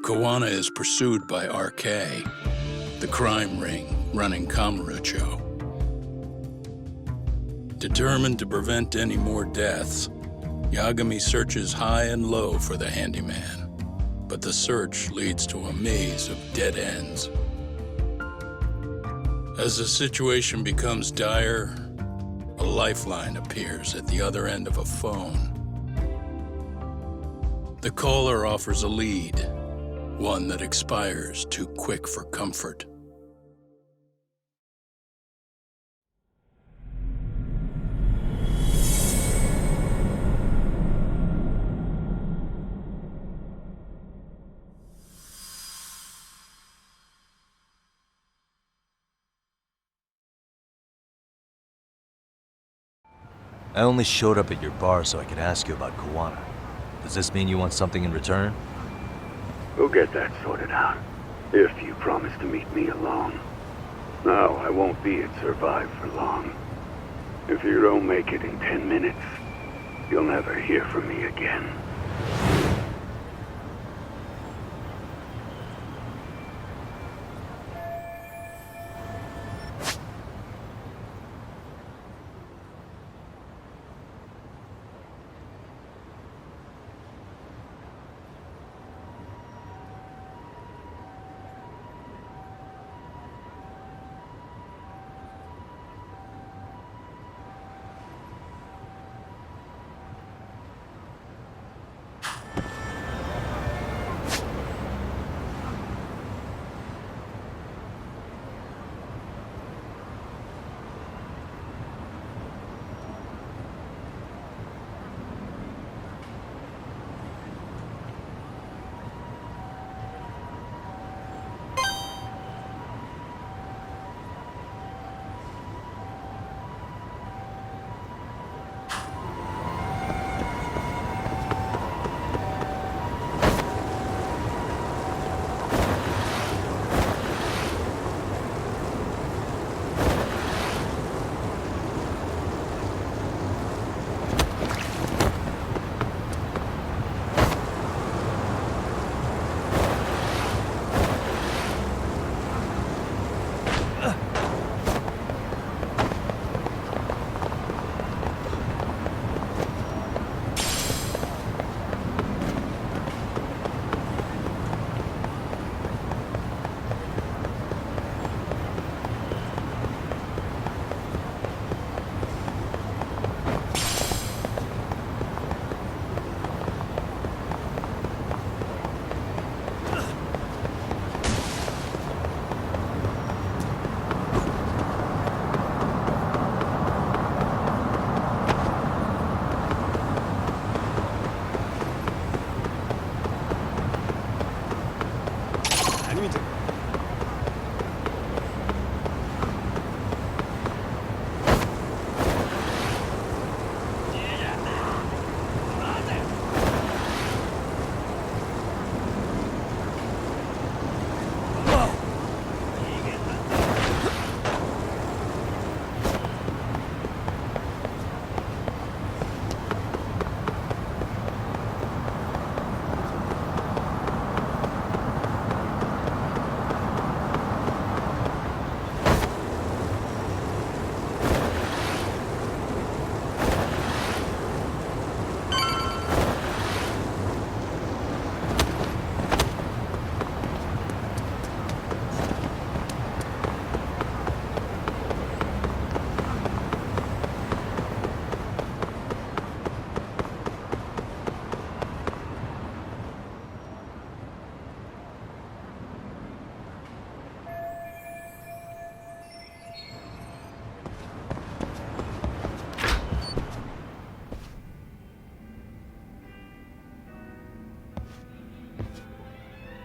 Kawana is pursued by RK, the crime ring running Kamurocho. Determined to prevent any more deaths, Yagami searches high and low for the handyman, but the search leads to a maze of dead ends. As the situation becomes dire, a lifeline appears at the other end of a phone. The caller offers a lead, one that expires too quick for comfort. I only showed up at your bar so I could ask you about Kawana. Does this mean you want something in return? We'll get that sorted out, if you promise to meet me alone. No, I won't be at Survive for long. If you don't make it in 10 minutes, you'll never hear from me again.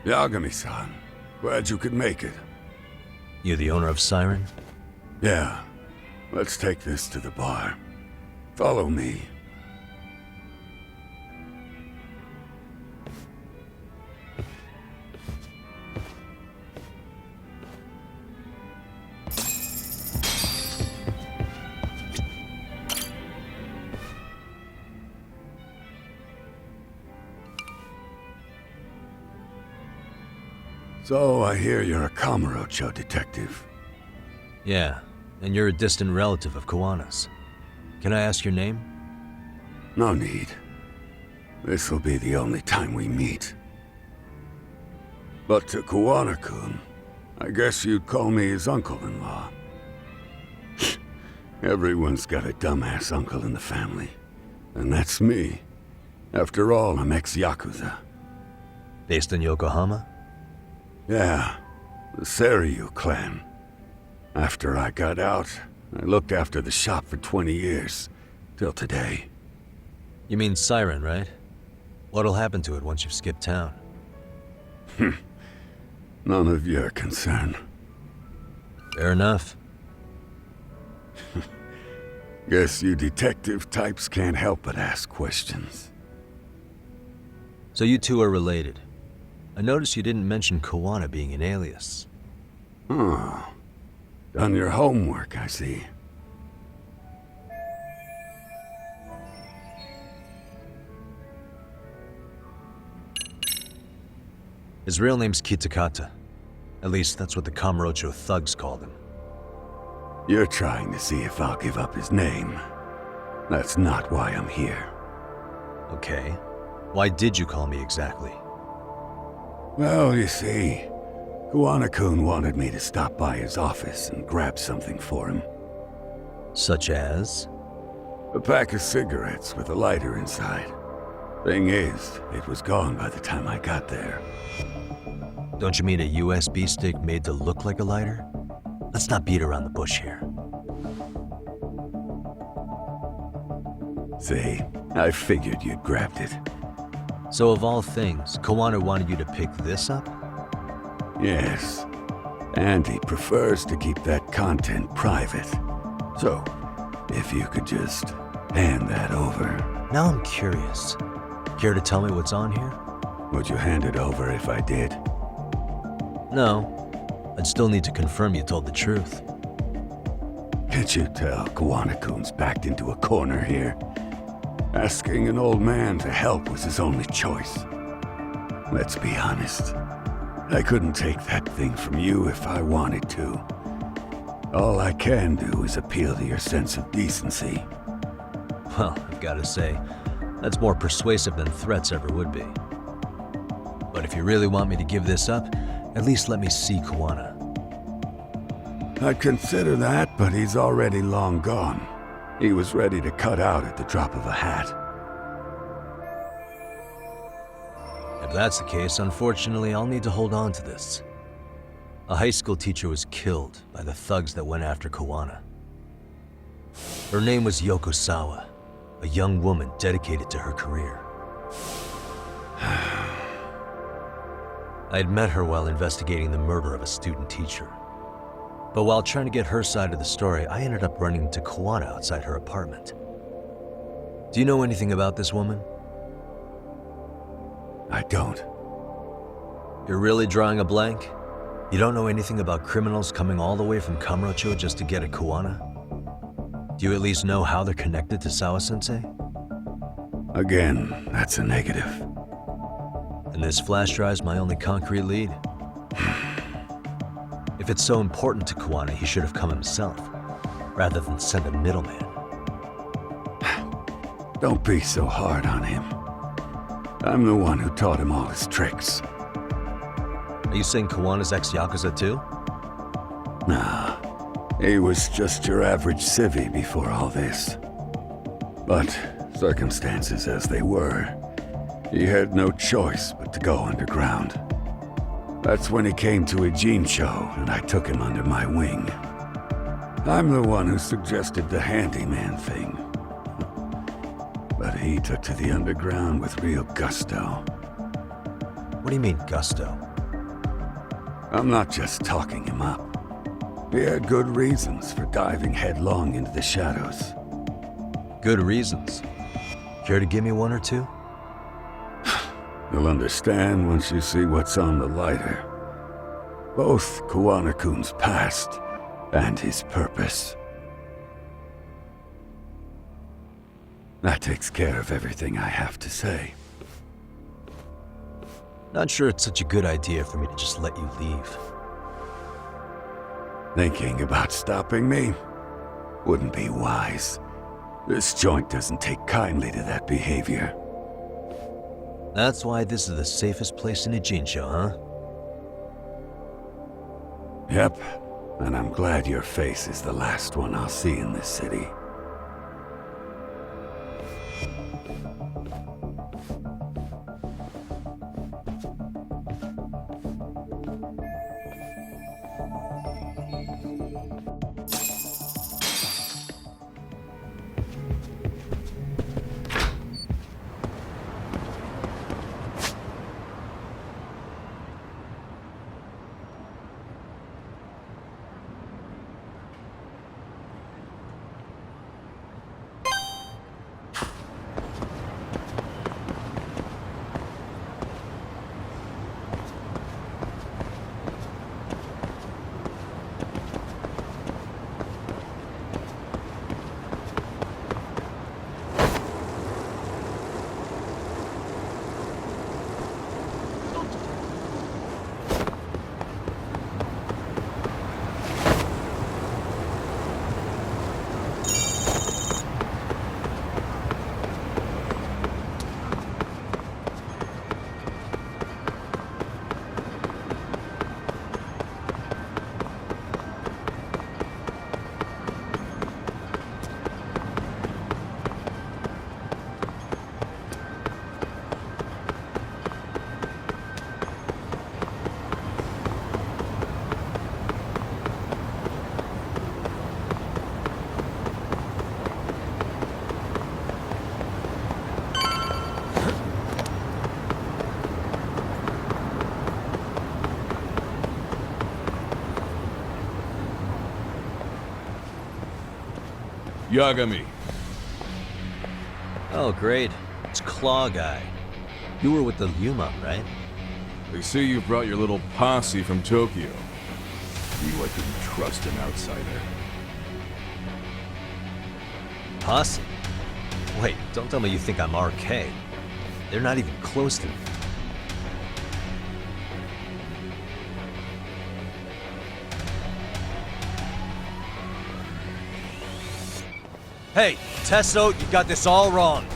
Yagami-san, glad you could make it. You the owner of Siren? Yeah, let's take this to the bar. Follow me. So I hear you're a Kamurocho detective. Yeah, and you're a distant relative of Kawana's. Can I ask your name? No need. This'll be the only time we meet. But to Kawana-kun, I guess you'd call me his uncle-in-law. Everyone's got a dumbass uncle in the family. And that's me. After all, I'm ex-Yakuza. Based in Yokohama? Yeah, the Seiryu clan. After I got out, I looked after the shop for 20 years. Till today. You mean Siren, right? What'll happen to it once you've skipped town? None of your concern. Fair enough. Guess you detective types can't help but ask questions. So you two are related. I noticed you didn't mention Kawana being an alias. Oh. Done your homework, I see. His real name's Kitakata. At least that's what the Kamurocho thugs called him. You're trying to see if I'll give up his name. That's not why I'm here. Okay. Why did you call me exactly? Well, you see, Kawana-kun wanted me to stop by his office and grab something for him. Such as? A pack of cigarettes with a lighter inside. Thing is, it was gone by the time I got there. Don't you mean a USB stick made to look like a lighter? Let's not beat around the bush here. See, I figured you'd grabbed it. So of all things, Kawana wanted you to pick this up? Yes. And he prefers to keep that content private. So, if you could just hand that over. Now I'm curious. Care to tell me what's on here? Would you hand it over if I did? No. I'd still need to confirm you told the truth. Can't you tell Kawana-kun's backed into a corner here? Asking an old man to help was his only choice. Let's be honest. I couldn't take that thing from you if I wanted to. All I can do is appeal to your sense of decency. Well, I've got to say, that's more persuasive than threats ever would be. But if you really want me to give this up, at least let me see Kawana. I'd consider that, but he's already long gone. He was ready to cut out at the drop of a hat. If that's the case, unfortunately, I'll need to hold on to this. A high school teacher was killed by the thugs that went after Kawana. Her name was Yoko Sawa, a young woman dedicated to her career. I had met her while investigating the murder of a student teacher. But while trying to get her side of the story, I ended up running into Kawana outside her apartment. Do you know anything about this woman? I don't. You're really drawing a blank? You don't know anything about criminals coming all the way from Kamurocho just to get at Kawana? Do you at least know how they're connected to Sawa-sensei? Again, that's a negative. And this flash drive's my only concrete lead. If it's so important to Kawana, he should have come himself, rather than send a middleman. Don't be so hard on him. I'm the one who taught him all his tricks. Are you saying Kawana's ex-Yakuza too? Nah, he was just your average civvy before all this. But circumstances as they were, he had no choice but to go underground. That's when he came to Ijincho, and I took him under my wing. I'm the one who suggested the handyman thing. But he took to the underground with real gusto. What do you mean, gusto? I'm not just talking him up. He had good reasons for diving headlong into the shadows. Good reasons. Care to give me one or two? You'll understand once you see what's on the lighter. Both Kawana-kun's past and his purpose. That takes care of everything I have to say. Not sure it's such a good idea for me to just let you leave. Thinking about stopping me? Wouldn't be wise. This joint doesn't take kindly to that behavior. That's why this is the safest place in Ijincho, huh? Yep, and I'm glad your face is the last one I'll see in this city. Yagami. Oh, great. It's Claw Guy. You were with the Yuma, right? They say you brought your little posse from Tokyo. You I couldn't trust an outsider. Posse? Wait, don't tell me you think I'm RK. They're not even close to me. Hey, Tesso, you got this all wrong.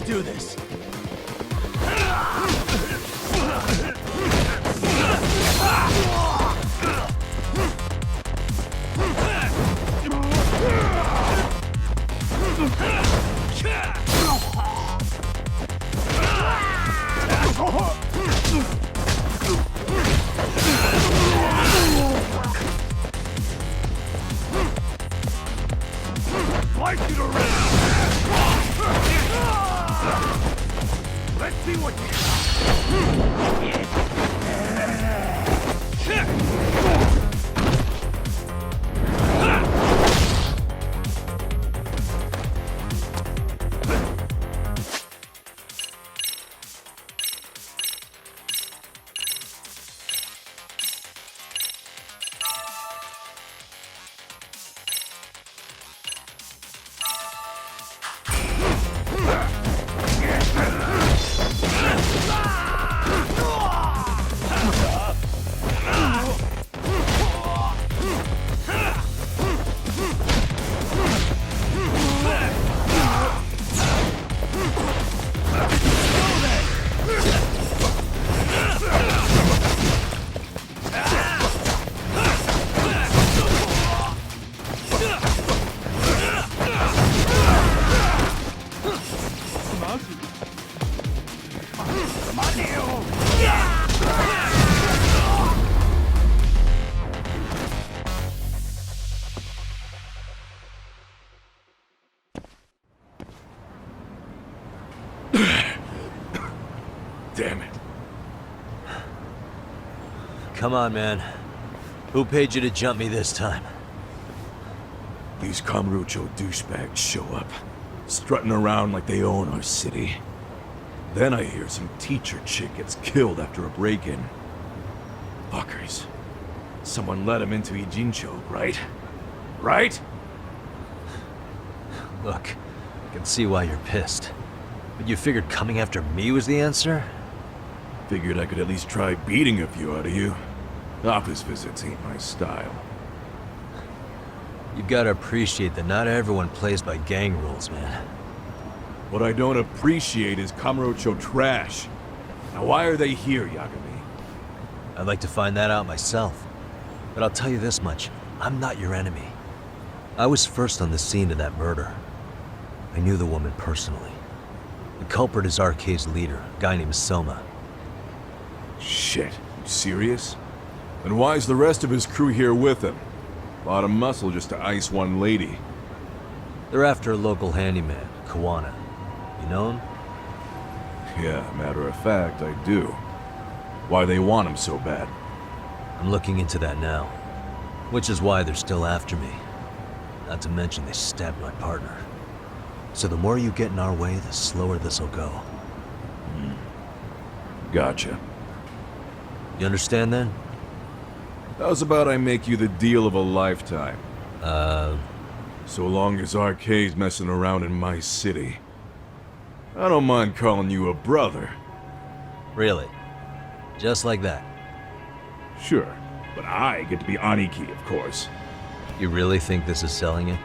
do this. Fight it around! Let's see what Damn it. Come on, man. Who paid you to jump me this time? These Kamurocho douchebags show up, strutting around like they own our city. Then I hear some teacher chick gets killed after a break-in. Fuckers. Someone let him into Ijincho, right? Right? Look, I can see why you're pissed. But you figured coming after me was the answer? Figured I could at least try beating a few out of you. Office visits ain't my style. You've got to appreciate that not everyone plays by gang rules, man. What I don't appreciate is Kamurocho trash. Now why are they here, Yagami? I'd like to find that out myself. But I'll tell you this much, I'm not your enemy. I was first on the scene of that murder. I knew the woman personally. The culprit is RK's leader, a guy named Soma. Shit, you serious? Then why's the rest of his crew here with him? Lot of muscle just to ice one lady. They're after a local handyman, Kawana. You know him? Yeah, matter of fact, I do. Why they want him so bad? I'm looking into that now. Which is why they're still after me. Not to mention they stabbed my partner. So the more you get in our way, the slower this'll go. Gotcha. You understand then? How's about I make you the deal of a lifetime? So long as RK's messing around in my city. I don't mind calling you a brother. Really? Just like that? Sure, but I get to be Aniki, of course. You really think this is selling it?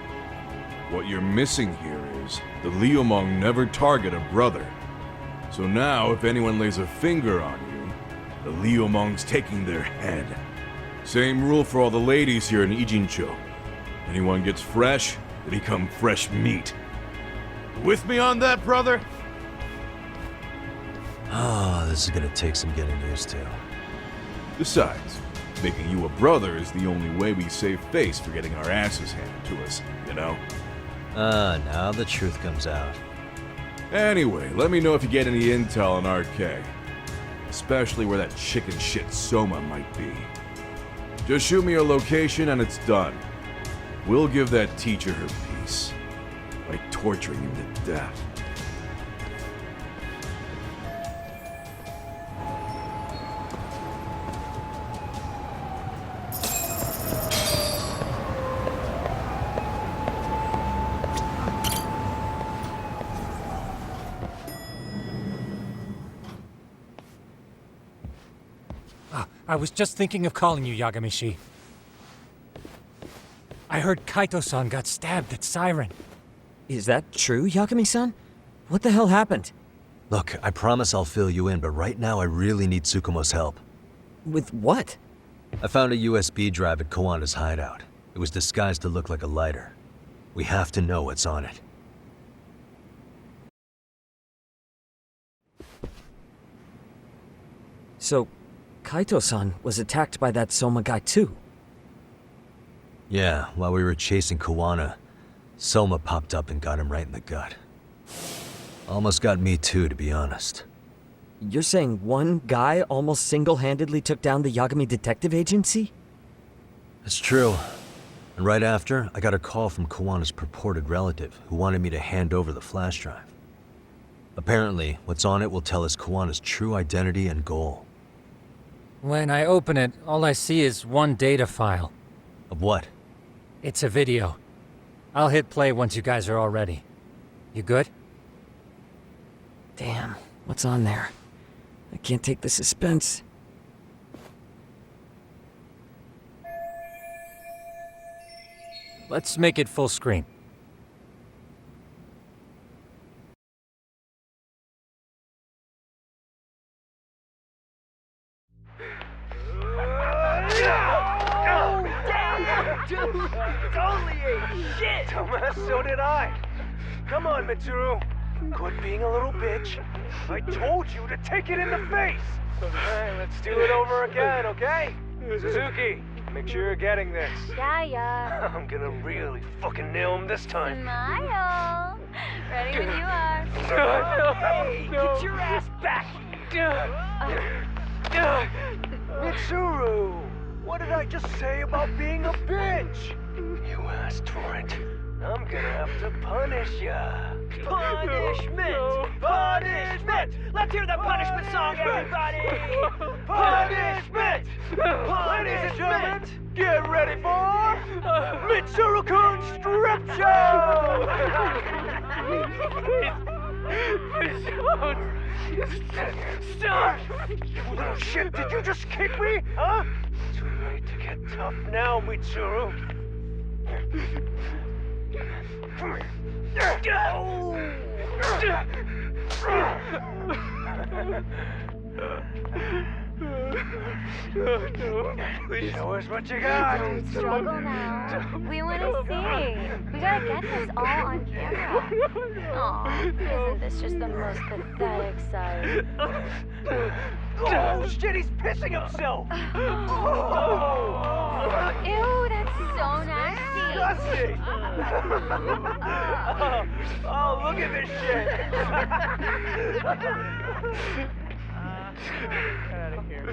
What you're missing here is the Liumong never target a brother. So now, if anyone lays a finger on you, the Liumong's taking their head. Same rule for all the ladies here in Ijincho. Anyone gets fresh, they become fresh meat. With me on that, brother? Oh, this is gonna take some getting used to. Besides, making you a brother is the only way we save face for getting our asses handed to us, you know? Now the truth comes out. Anyway, let me know if you get any intel on RK. Especially where that chicken shit Soma might be. Just shoot me a location and it's done. We'll give that teacher her peace. By torturing him to death. I was just thinking of calling you, Yagami-shi. I heard Kaito-san got stabbed at Siren. Is that true, Yagami-san? What the hell happened? Look, I promise I'll fill you in, but right now I really need Tsukumo's help. With what? I found a USB drive at Kawana's hideout. It was disguised to look like a lighter. We have to know what's on it. So, Kaito-san was attacked by that Soma guy too? Yeah, while we were chasing Kawana, Soma popped up and got him right in the gut. Almost got me too, to be honest. You're saying one guy almost single-handedly took down the Yagami Detective Agency? It's true. And right after, I got a call from Kawana's purported relative who wanted me to hand over the flash drive. Apparently, what's on it will tell us Kawana's true identity and goal. When I open it, all I see is one data file. Of what? It's a video. I'll hit play once you guys are all ready. You good? Damn, what's on there? I can't take the suspense. Let's make it full screen. Dude, totally ate shit! Dumbass, so did I. Come on, Mitsuru. Quit being a little bitch. I told you to take it in the face. Alright, let's do it over again, okay? Suzuki, make sure you're getting this. Yeah. I'm gonna really fucking nail him this time. Smile. Ready when you are. Hey, get your ass back! Mitsuru! What did I just say about being a bitch? You asked for it. I'm gonna have to punish ya. Punishment! Punishment! Let's hear the punishment song, everybody! Punishment! Ladies and gentlemen, get ready for Mitsuru-kun Strip Show! Stop! You little shit, did you just kick me? Huh? Too late to get tough now, Mitsuru. Come Show us what you got. Don't struggle now. We want to see. We gotta get this all on camera. Aw, isn't this just the most pathetic sight? Oh, shit, he's pissing himself. Ew, that's so nasty. Disgusting. Oh, look at this shit. Get out of here.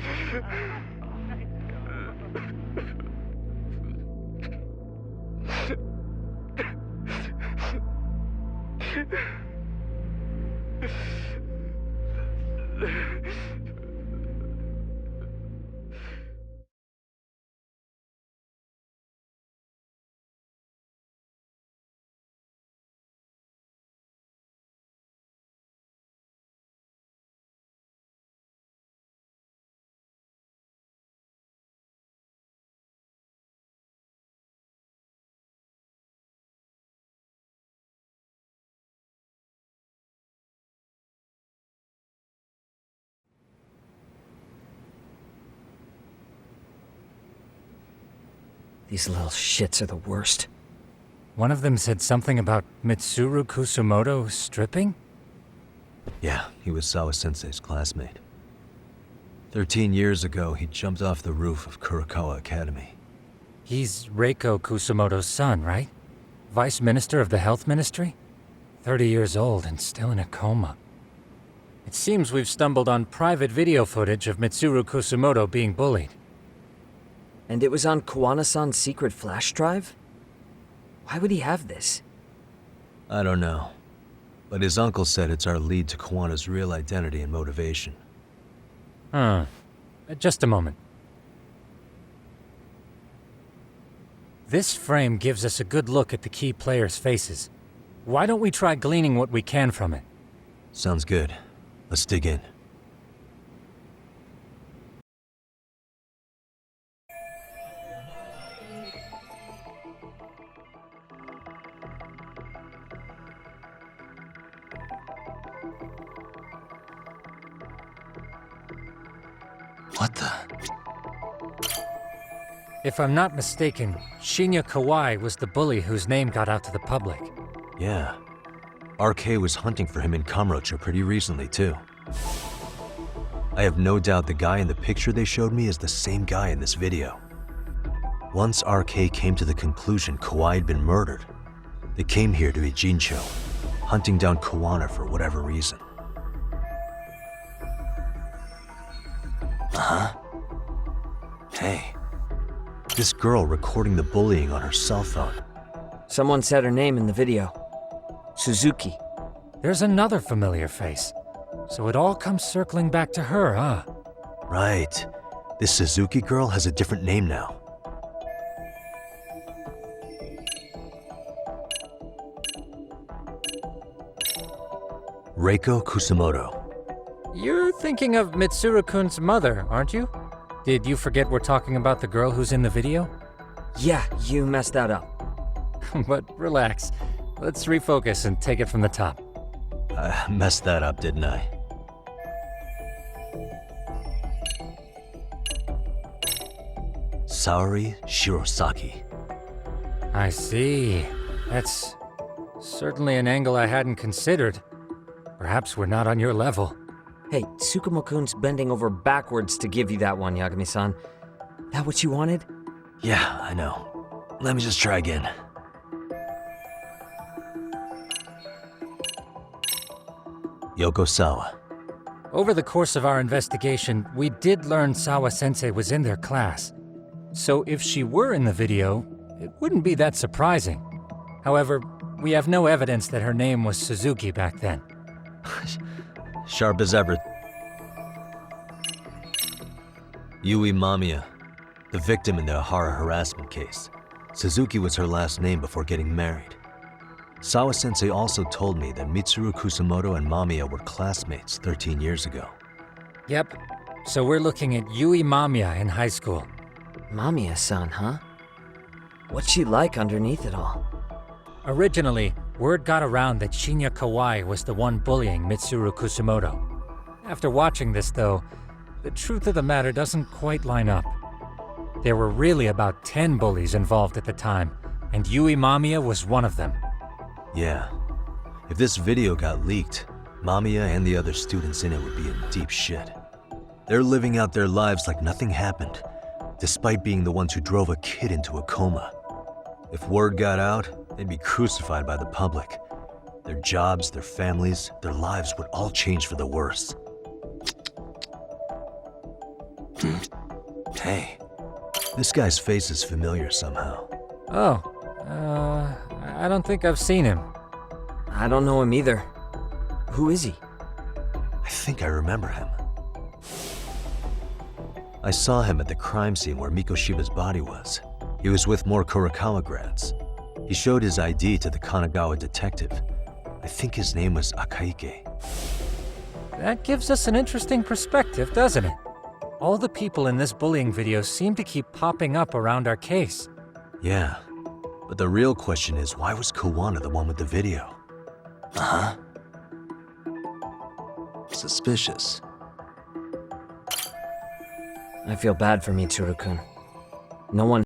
These little shits are the worst. One of them said something about Mitsuru Kusumoto stripping? Yeah, he was Sawa-sensei's classmate. 13 years ago, he jumped off the roof of Kurokawa Academy. He's Reiko Kusumoto's son, right? Vice Minister of the Health Ministry? 30 years old and still in a coma. It seems we've stumbled on private video footage of Mitsuru Kusumoto being bullied. And it was on Kawana-san's secret flash drive? Why would he have this? I don't know. But his uncle said it's our lead to Kawana's real identity and motivation. Huh. Just a moment. This frame gives us a good look at the key players' faces. Why don't we try gleaning what we can from it? Sounds good. Let's dig in. What the? If I'm not mistaken, Shinya Kawai was the bully whose name got out to the public. Yeah. RK was hunting for him in Kamurocho pretty recently, too. I have no doubt the guy in the picture they showed me is the same guy in this video. Once RK came to the conclusion Kawai had been murdered, they came here to Ijincho, hunting down Kawana for whatever reason. Uh-huh. Hey, this girl recording the bullying on her cell phone. Someone said her name in the video. Suzuki. There's another familiar face. So it all comes circling back to her, huh? Right. This Suzuki girl has a different name now. Reiko Kusamoto. You're thinking of Mitsuru-kun's mother, aren't you? Did you forget we're talking about the girl who's in the video? Yeah, you messed that up. But relax. Let's refocus and take it from the top. I messed that up, didn't I? Saori Shirosaki. I see. That's certainly an angle I hadn't considered. Perhaps we're not on your level. Hey, Tsukumo-kun's bending over backwards to give you that one, Yagami-san. That what you wanted? Yeah, I know. Let me just try again. Yoko Sawa. Over the course of our investigation, we did learn Sawa-sensei was in their class. So if she were in the video, it wouldn't be that surprising. However, we have no evidence that her name was Suzuki back then. Sharp as ever. Yui Mamiya, the victim in the Ahara harassment case. Suzuki was her last name before getting married. Sawa-sensei also told me that Mitsuru Kusamoto and Mamiya were classmates 13 years ago. Yep. So we're looking at Yui Mamiya in high school. Mamiya-san, huh? What's she like underneath it all? Originally, word got around that Shinya Kawai was the one bullying Mitsuru Kusamoto. After watching this, though, the truth of the matter doesn't quite line up. There were really about 10 bullies involved at the time, and Yui Mamiya was one of them. Yeah. If this video got leaked, Mamiya and the other students in it would be in deep shit. They're living out their lives like nothing happened, despite being the ones who drove a kid into a coma. If word got out, they'd be crucified by the public. Their jobs, their families, their lives would all change for the worse. Hey, this guy's face is familiar somehow. Oh, I don't think I've seen him. I don't know him either. Who is he? I think I remember him. I saw him at the crime scene where Mikoshiba's body was. He was with more Kurakawa grads. He showed his ID to the Kanagawa detective. I think his name was Akaike. That gives us an interesting perspective, doesn't it? All the people in this bullying video seem to keep popping up around our case. Yeah, but the real question is, why was Kawana the one with the video? Uh-huh. Suspicious. I feel bad for Mitsuru-kun. No one